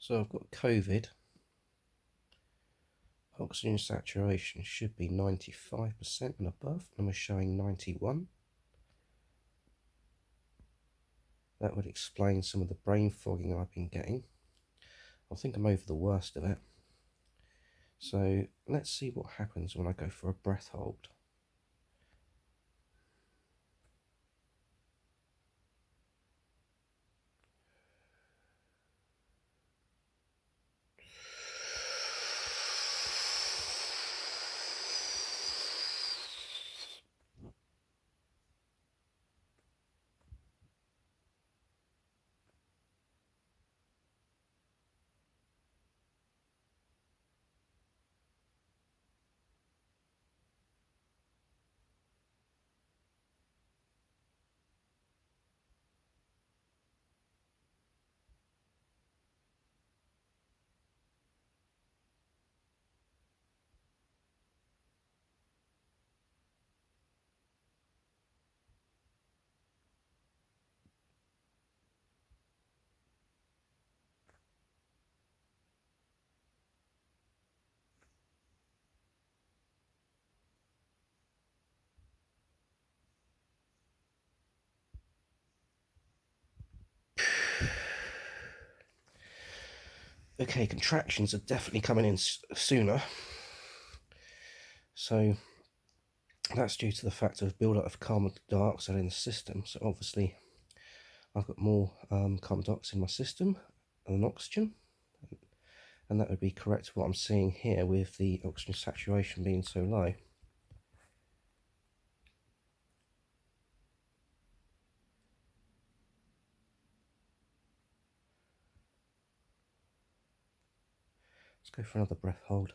So I've got COVID. Oxygen saturation should be 95% and above, and we're showing 91. That would explain some of the brain fogging I've been getting. I think I'm over the worst of it. So let's see what happens when I go for a breath hold. Okay, contractions are definitely coming in sooner. So that's due to the fact of build-up of carbon dioxide in the system. So obviously I've got more carbon dioxide in my system than oxygen. And that would be correct what I'm seeing here with the oxygen saturation being so low. Let's go for another breath hold.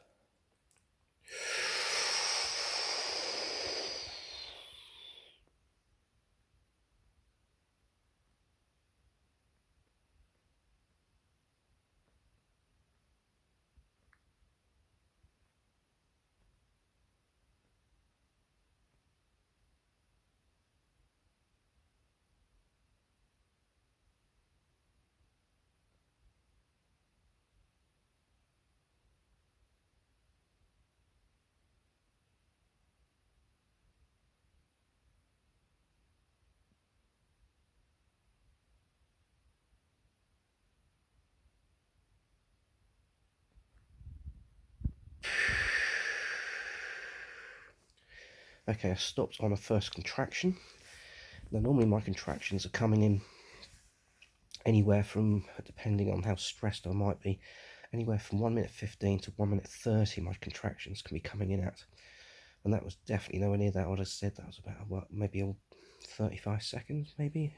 Okay, I stopped on a first contraction. Now normally my contractions are coming in anywhere from, depending on how stressed I might be, anywhere from 1 minute 15 to 1 minute 30 my contractions can be coming in at. And that was definitely nowhere near that. I would have said that was about, what, maybe 35 seconds, maybe?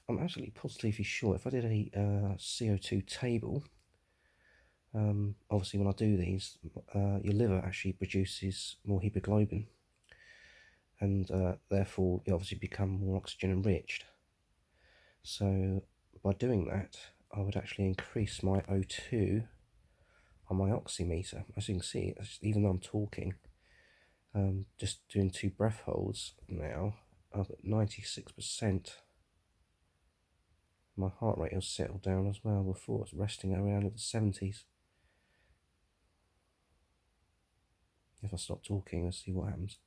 I'm absolutely positively sure if I did a CO2 table, obviously when I do these, your liver actually produces more hemoglobin, and therefore you obviously become more oxygen enriched. So by doing that, I would actually increase my O2 on my oximeter. As you can see, even though I'm talking, just doing 2 breath holds now, I've got 96%. My heart rate has settled down as well. Before it's resting around in the 70s. If I stop talking, let's see what happens.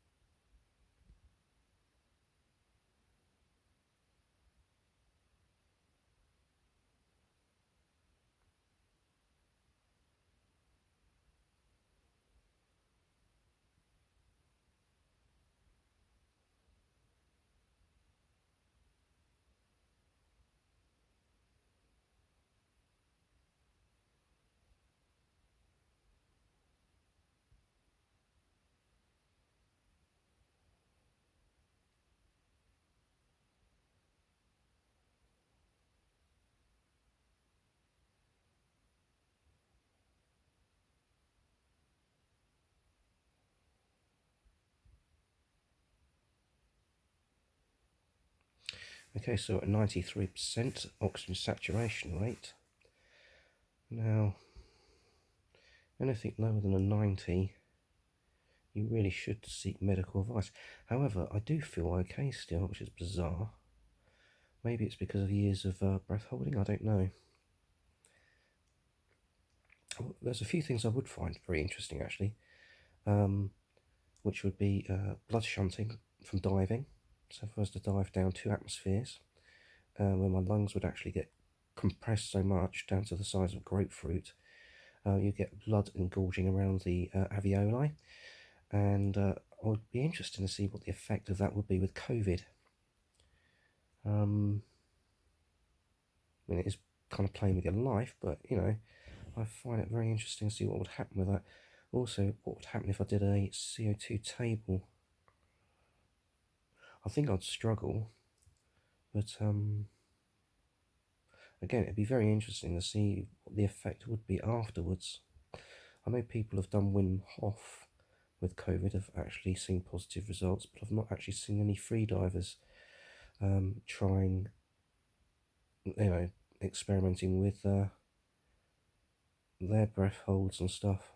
Okay, so at 93% oxygen saturation rate. Now, anything lower than a 90, you really should seek medical advice. However, I do feel okay still, which is bizarre. Maybe it's because of years of breath holding, I don't know. there's a few things I would find very interesting actually, um, which would be blood shunting from diving. So if I was to dive down 2 atmospheres, where my lungs would actually get compressed so much down to the size of grapefruit, you get blood engorging around the alveoli, and I would be interested to see what the effect of that would be with COVID. I mean, it is kind of playing with your life, but I find it very interesting to see what would happen with that. Also, what would happen if I did a CO2 table? I think I'd struggle, but again, it'd be very interesting to see what the effect would be afterwards. I know people have done Wim Hof with COVID, have actually seen positive results, but I've not actually seen any freedivers trying, experimenting with their breath holds and stuff.